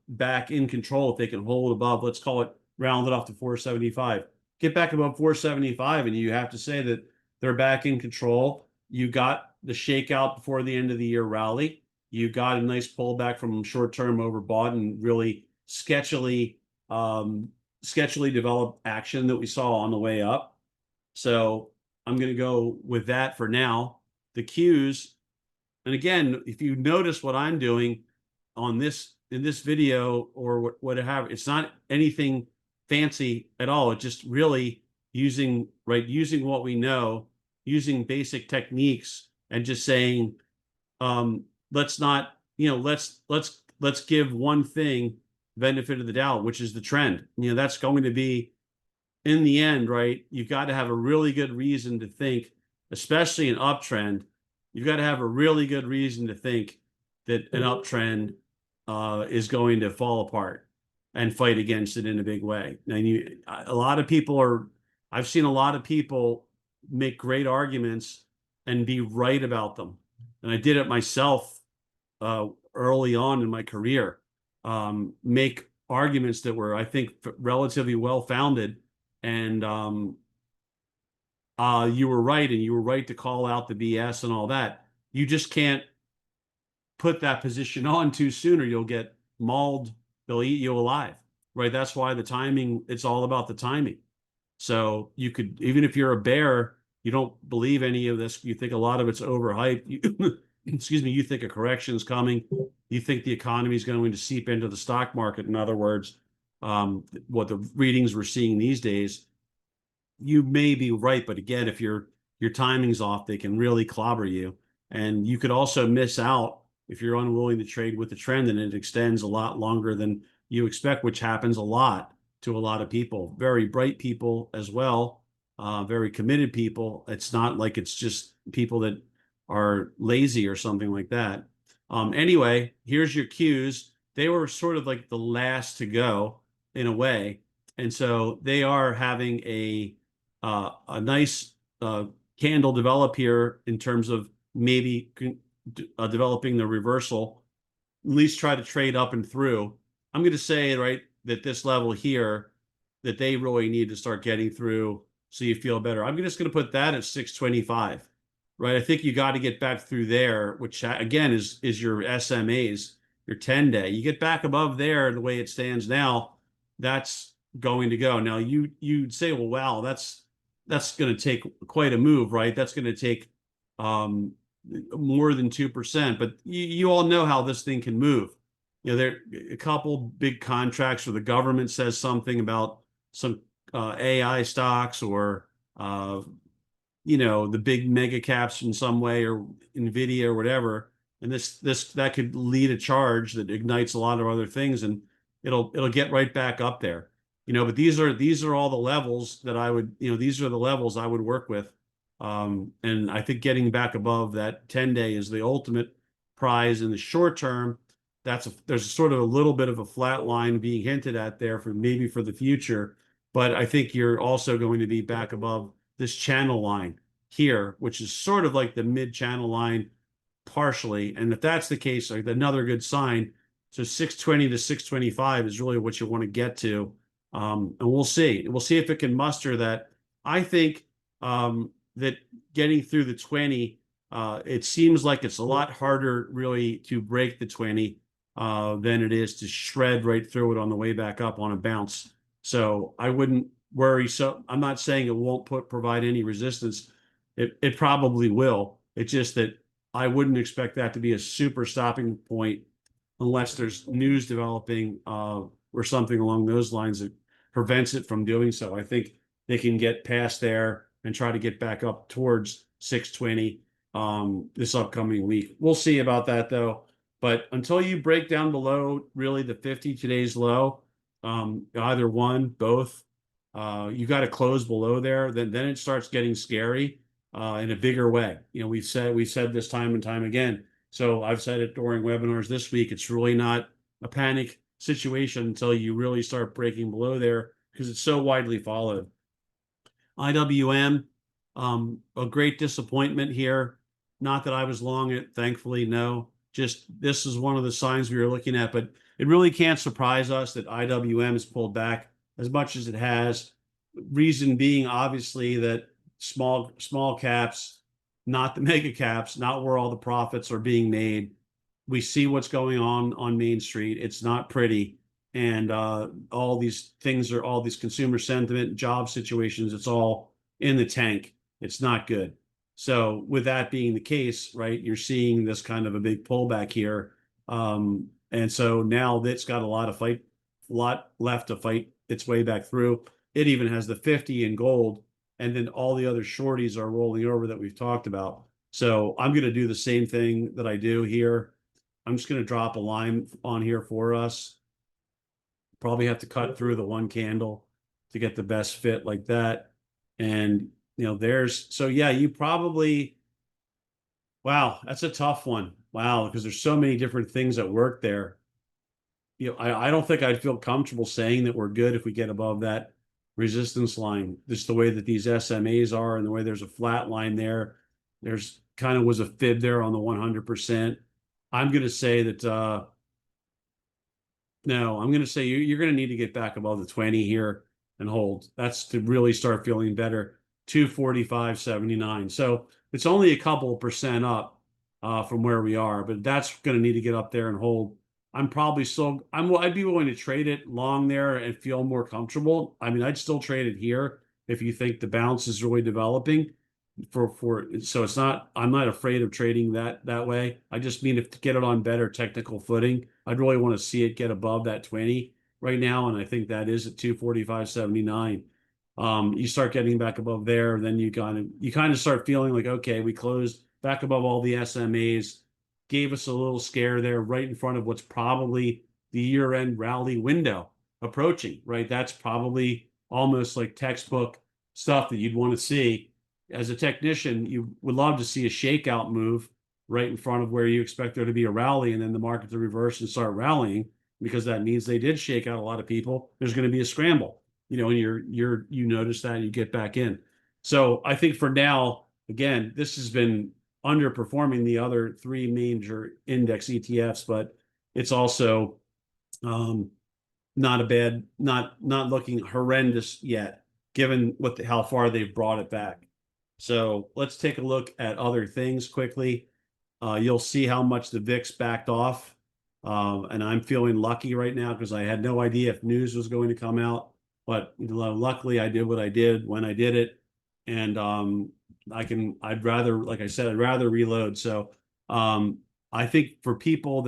back in control if they can hold above, let's call it rounded off to 475. Get back above 475, and you have to say that they're back in control. You got the shakeout before the end of the year rally. You got a nice pullback from short-term overbought and really sketchily developed action that we saw on the way up. So I'm going to go with that for now. The Qs, and again, if you notice what I'm doing on this in this video or whatever, it's not anything fancy at all. It's just really using what we know, using basic techniques, and just saying, let's not, let's give one thing benefit of the doubt, which is the trend. That's going to be, in the end, right? You've got to have a really good reason to think, especially an uptrend. You've got to have a really good reason to think that an uptrend is going to fall apart and fight against it in a big way. And I've seen a lot of people make great arguments and be right about them. And I did it myself early on in my career, make arguments that were, I think, relatively well-founded. And you were right, and you were right to call out the BS and all that. You just can't put that position on too soon, or you'll get mauled. They'll eat you alive, right? That's why the timing, it's all about the timing. So you could, even if you're a bear, you don't believe any of this, you think a lot of it's overhyped, excuse me, you think a correction is coming, you think the economy is going to seep into the stock market. In other words, what the readings we're seeing these days, you may be right, but again, if your timing's off, they can really clobber you. And you could also miss out if you're unwilling to trade with the trend, and it extends a lot longer than you expect, which happens a lot to a lot of people, very bright people as well, very committed people. It's not like it's just people that are lazy or something like that. Anyway, here's your Qs. They were sort of like the last to go in a way. And so they are having a nice candle develop here in terms of maybe developing the reversal, at least try to trade up and through. I'm going to say, right, that this level here, that they really need to start getting through so you feel better. I'm just going to put that at 625, right? I think you got to get back through there, which again is your SMAs, your 10-day. You get back above there the way it stands now, that's going to go. Now you'd say, well, wow, that's going to take quite a move, right? That's going to take more than 2%, but you all know how this thing can move. There are a couple big contracts where the government says something about some AI stocks, or the big mega caps in some way, or Nvidia or whatever, and that could lead a charge that ignites a lot of other things, and it'll get right back up there. But these are all the levels that I would, these are the levels I would work with. And I think getting back above that 10-day is the ultimate prize in the short term. There's sort of a little bit of a flat line being hinted at there for maybe for the future, but I think you're also going to be back above this channel line here, which is sort of like the mid-channel line partially. And if that's the case, like another good sign. So 620 to 625 is really what you want to get to. And we'll see. We'll see if it can muster that. I think that getting through the 20, it seems like it's a lot harder really to break the 20 than it is to shred right through it on the way back up on a bounce. So I wouldn't worry. So I'm not saying it won't provide any resistance. It probably will. It's just that I wouldn't expect that to be a super stopping point unless there's news developing or something along those lines that prevents it from doing so. I think they can get past there and try to get back up towards 620 this upcoming week. We'll see about that though. But until you break down below really the 50 today's low, either one, both, you got to close below there. Then it starts getting scary in a bigger way. You know, we've said this time and time again. So I've said it during webinars this week. It's really not a panic situation until you really start breaking below there because it's so widely followed. IWM, a great disappointment here. Not that I was long it, thankfully, no. Just this is one of the signs we were looking at, but it really can't surprise us that IWM has pulled back as much as it has. Reason being, obviously, that small caps, not the mega caps, not where all the profits are being made. We see what's going on Main Street. It's not pretty, and all these things are all these consumer sentiment, job situations. It's all in the tank. It's not good. So with that being the case, right, you're seeing this kind of a big pullback here. And so now that's got a lot left to fight its way back through. It even has the 50 in gold, and then all the other shorties are rolling over that we've talked about. So I'm going to do the same thing that I do here. I'm just going to drop a line on here for us. Probably have to cut through the one candle to get the best fit like that. And, you know, so yeah, you probably, wow, that's a tough one. Wow, because there's so many different things that work there. You know, I don't think I'd feel comfortable saying that we're good if we get above that resistance line. Just the way that these SMAs are and the way there's a flat line there. There's kind of was a fib there on the 100%. I'm going to say that, no, I'm going to say you're going to need to get back above the 20 here and hold. That's to really start feeling better. 245.79. So it's only a couple of percent up from where we are, but that's going to need to get up there and hold. I'd be willing to trade it long there and feel more comfortable. I mean, I'd still trade it here if you think the bounce is really developing so it's not, I'm not afraid of trading that way. I just mean to get it on better technical footing, I'd really want to see it get above that 20 right now. And I think that is at 245.79. You start getting back above there, then you kind of start feeling like, okay, we closed back above all the SMAs, gave us a little scare there right in front of what's probably the year-end rally window approaching, right? That's probably almost like textbook stuff that you'd want to see. As a technician, you would love to see a shakeout move right in front of where you expect there to be a rally and then the market to reverse and start rallying, because that means they did shake out a lot of people. There's going to be a scramble, you know, and you notice that and you get back in. So I think for now, again, this has been underperforming the other three major index ETFs, but it's also not looking horrendous yet, given how far they've brought it back. So let's take a look at other things quickly. You'll see how much the VIX backed off. And I'm feeling lucky right now because I had no idea if news was going to come out. But luckily I did what I did when I did it. And I'd rather, like I said, I'd rather reload. So I think for people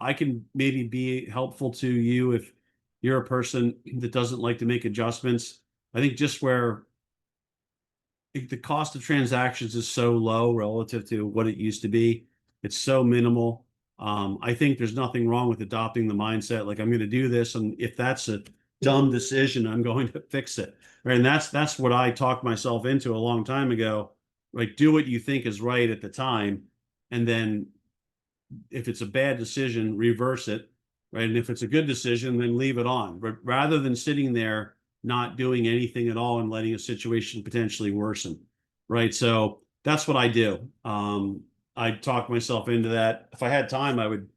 I can maybe be helpful to you if you're a person that doesn't like to make adjustments. I think just where the cost of transactions is so low relative to what it used to be. It's so minimal. I think there's nothing wrong with adopting the mindset like I'm going to do this, and if that's a dumb decision, I'm going to fix it. Right? And that's what I talked myself into a long time ago. Like, do what you think is right at the time, and then if it's a bad decision, reverse it. Right? And if it's a good decision, then leave it on. But rather than sitting there not doing anything at all and letting a situation potentially worsen, right? So that's what I do. I talk myself into that. If I had time, I would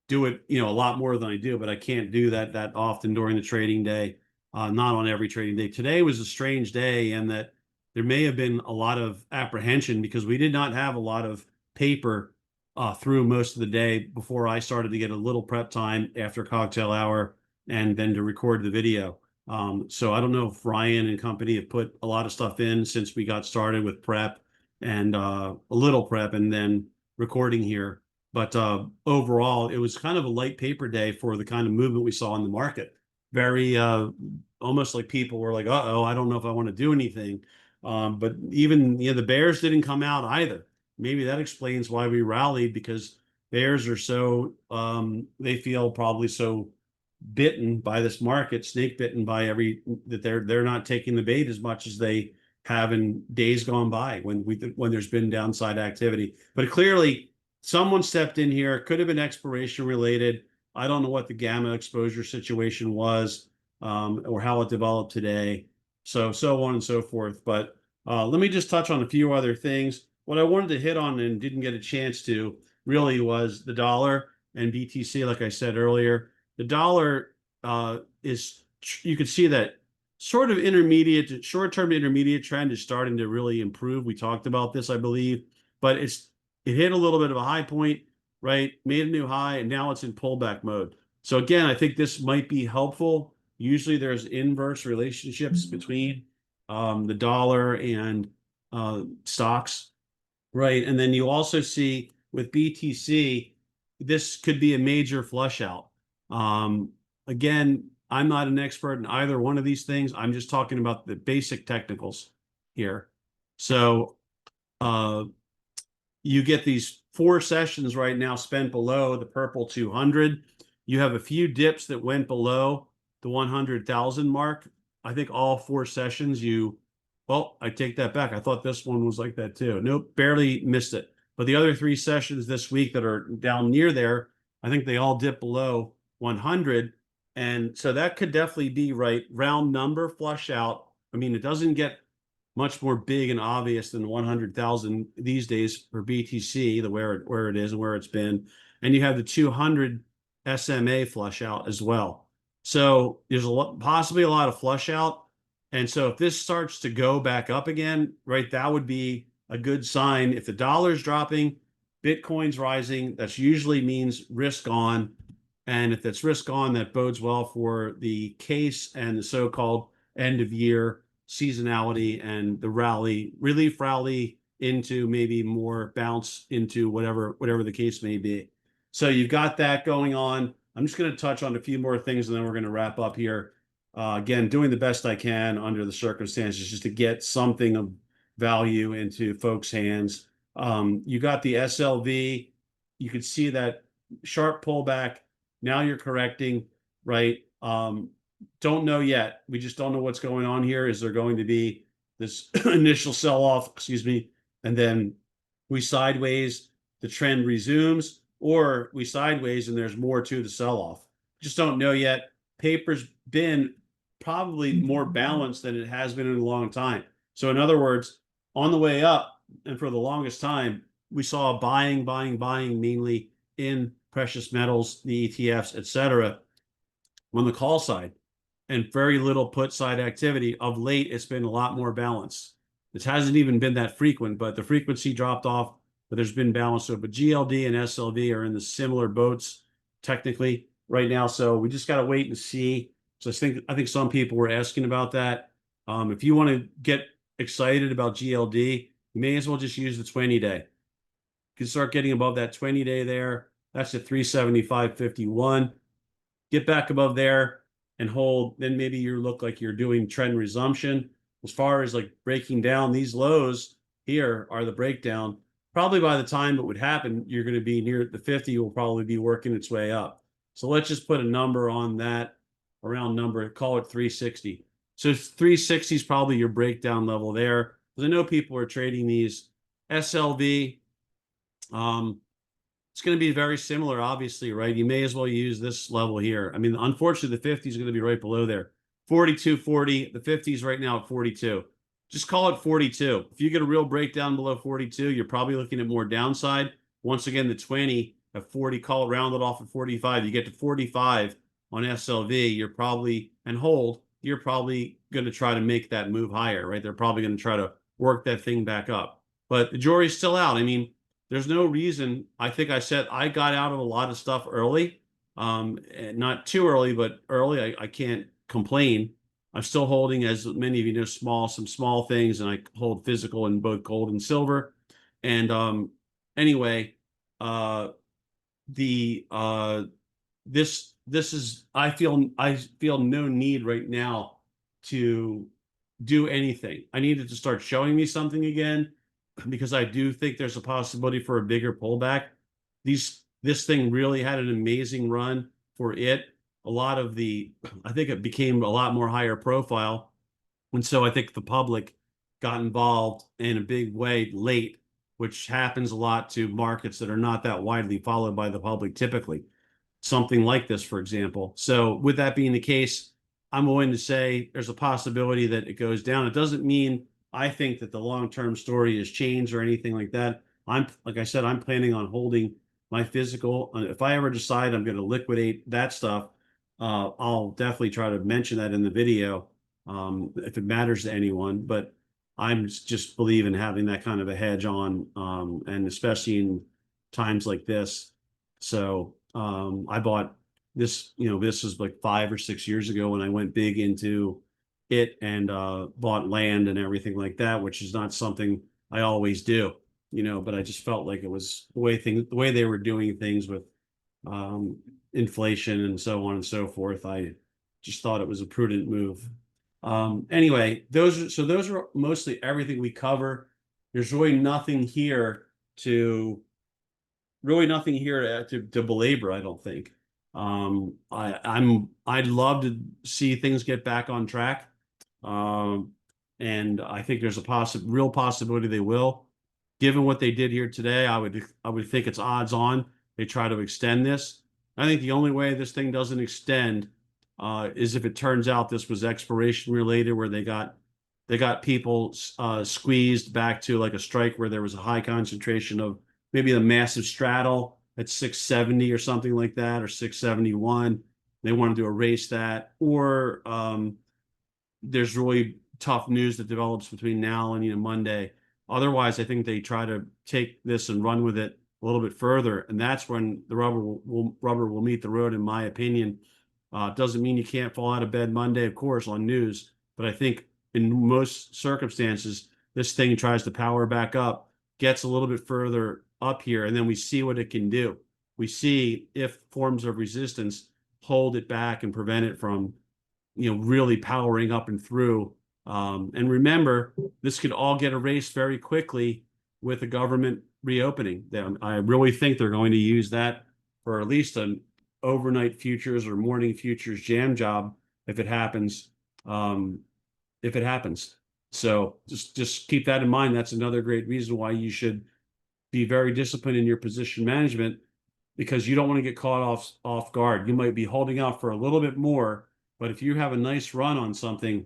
do it, you know, a lot more than I do, but I can't do that often during the trading day, not on every trading day. Today was a strange day in that there may have been a lot of apprehension because we did not have a lot of paper through most of the day before I started to get a little prep time after cocktail hour and then to record the video. So I don't know if Ryan and company have put a lot of stuff in since we got started with prep and a little prep and then recording here. But overall, it was kind of a light paper day for the kind of movement we saw in the market. Very almost like people were like, "Uh-oh, I don't know if I want to do anything." But even the bears didn't come out either. Maybe that explains why we rallied, because bears are so they feel probably so bitten by this market, snake bitten by every that they're not taking the bait as much as they have in days gone by when there's been downside activity. But clearly, someone stepped in here. It could have been expiration related. I don't know what the gamma exposure situation was, or how it developed today. So on and so forth. But let me just touch on a few other things. What I wanted to hit on and didn't get a chance to really was the dollar and BTC. Like I said earlier, the dollar is, you can see that sort of intermediate, short-term intermediate trend is starting to really improve. We talked about this, I believe, but it hit a little bit of a high point, right? Made a new high, and now it's in pullback mode. So again, I think this might be helpful. Usually there's inverse relationships between the dollar and stocks, right? And then you also see with BTC, this could be a major flush out. Again, I'm not an expert in either one of these things. I'm just talking about the basic technicals here. So you get these 4 sessions right now spent below the purple 200. You have a few dips that went below the 100,000 mark. I think all 4 sessions well, I take that back. I thought this one was like that too. Nope, barely missed it. But the other 3 sessions this week that are down near there, I think they all dip below 100. And so that could definitely be, right, round number flush out. I mean, it doesn't get much more big and obvious than 100,000 these days for BTC, where it is and where it's been. And you have the 200 SMA flush out as well. So there's possibly a lot of flush out. And so if this starts to go back up again, right, that would be a good sign. If the dollar's dropping, Bitcoin's rising, that usually means risk on. And if that's risk on, that bodes well for the case and the so-called end of year seasonality and the relief rally into maybe more bounce into whatever the case may be. So you've got that going on. I'm just going to touch on a few more things and then we're going to wrap up here. Again, doing the best I can under the circumstances just to get something of value into folks' hands. You got the SLV. You could see that sharp pullback. Now you're correcting, right? Don't know yet. We just don't know what's going on here. Is there going to be this initial sell-off, excuse me, and then we sideways, the trend resumes, or we sideways and there's more to the sell-off? Just don't know yet. Paper's been probably more balanced than it has been in a long time. So in other words, on the way up, and for the longest time, we saw buying, mainly in precious metals, the ETFs, etc., on the call side, and very little put side activity. Of late, it's been a lot more balanced. It hasn't even been that frequent, but the frequency dropped off, but there's been balance. So, but GLD and SLV are in the similar boats technically right now. So we just got to wait and see. So I think some people were asking about that. If you want to get excited about GLD, you may as well just use the 20-day. You can start getting above that 20-day there. That's at 375.51. Get back above there and hold. Then maybe you look like you're doing trend resumption. As far as like breaking down, these lows here are the breakdown. Probably by the time it would happen, you're going to be near the 50 will probably be working its way up. So let's just put a number on that, a round number, call it 360. So 360 is probably your breakdown level there. Because I know people are trading these SLV. It's going to be very similar, obviously, right? You may as well use this level here. I mean, unfortunately, the 50 is going to be right below there. 42.40. The 50 is right now at 42. Just call it 42. If you get a real breakdown below 42, you're probably looking at more downside. Once again, the 20 at 40, call it rounded off at 45. You get to 45 on SLV, you're probably, and hold, you're probably going to try to make that move higher, right? They're probably going to try to work that thing back up. But the jury's still out. I mean, there's no reason. I think I said I got out of a lot of stuff early. Not too early, but early. I can't complain. I'm still holding, as many of you know, some small things, and I hold physical in both gold and silver. And anyway, uh, the this is I feel no need right now to do anything. I needed to start showing me something again because I do think there's a possibility for a bigger pullback. This thing really had an amazing run for it. A lot of the I think it became a lot more higher profile. And so I think the public got involved in a big way late, which happens a lot to markets that are not that widely followed by the public typically. Something like this, for example. So with that being the case, I'm willing to say there's a possibility that it goes down. It doesn't mean I think that the long-term story has changed or anything like that. Like I said, I'm planning on holding my physical. If I ever decide I'm going to liquidate that stuff, I'll definitely try to mention that in the video, if it matters to anyone. But I'm just believe in having that kind of a hedge on, and especially in times like this. So I bought this, this was like 5 or 6 years ago when I went big into it, and bought land and everything like that, which is not something I always do, but I just felt like it was the way they were doing things with inflation and so on and so forth. I just thought it was a prudent move. Anyway, those are mostly everything we cover. There's really nothing here to belabor, I don't think. I'd love to see things get back on track. Um, and I think there's a real possibility they will. Given what they did here today, I would think it's odds on they try to extend this. I think the only way this thing doesn't extend is if it turns out this was expiration related, where they got people squeezed back to like a strike where there was a high concentration of maybe a massive straddle at 670 or something like that, or 671. They wanted to erase that, or there's really tough news that develops between now and Monday. Otherwise, I think they try to take this and run with it a little bit further, and that's when the rubber will meet the road, in my opinion. Doesn't mean you can't fall out of bed Monday, of course, on news, but I think in most circumstances, this thing tries to power back up, gets a little bit further up here, and then we see what it can do. We see if forms of resistance hold it back and prevent it from, really powering up and through. And remember, this could all get erased very quickly with the government reopening. I really think they're going to use that for at least an overnight futures or morning futures jam job if it happens. If it happens. So just keep that in mind. That's another great reason why you should be very disciplined in your position management, because you don't want to get caught off guard. You might be holding out for a little bit more, but if you have a nice run on something,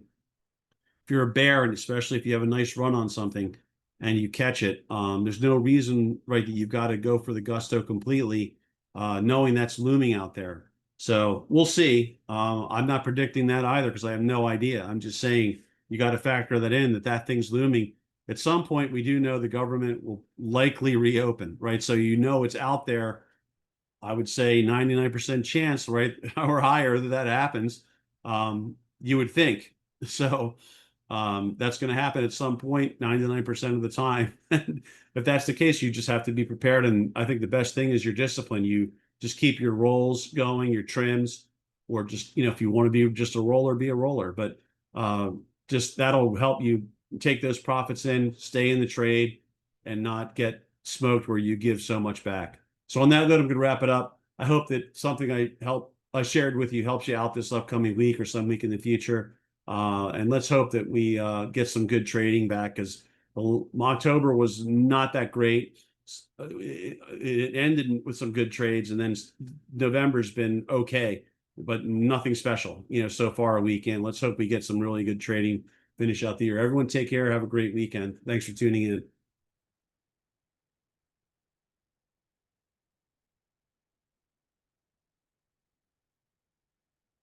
if you're a bear, and especially if you have a nice run on something and you catch it, there's no reason, right, that you've got to go for the gusto completely, knowing that's looming out there. So we'll see. I'm not predicting that either because I have no idea. I'm just saying you got to factor that in, that thing's looming. At some point, we do know the government will likely reopen, right? So it's out there. I would say 99% chance, right, or higher that happens. You would think. So that's going to happen at some point, 99% of the time. If that's the case, you just have to be prepared. And I think the best thing is your discipline. You just keep your rolls going, your trims, or just, if you want to be just a roller, be a roller. But just that'll help you take those profits in, stay in the trade, and not get smoked where you give so much back. So on that note, I'm going to wrap it up. I hope that something I shared with you helps you out this upcoming week or some week in the future. And let's hope that we get some good trading back, because October was not that great. It ended with some good trades, and then November's been okay, but nothing special, so far a weekend. Let's hope we get some really good trading, finish out the year. Everyone take care. Have a great weekend. Thanks for tuning in.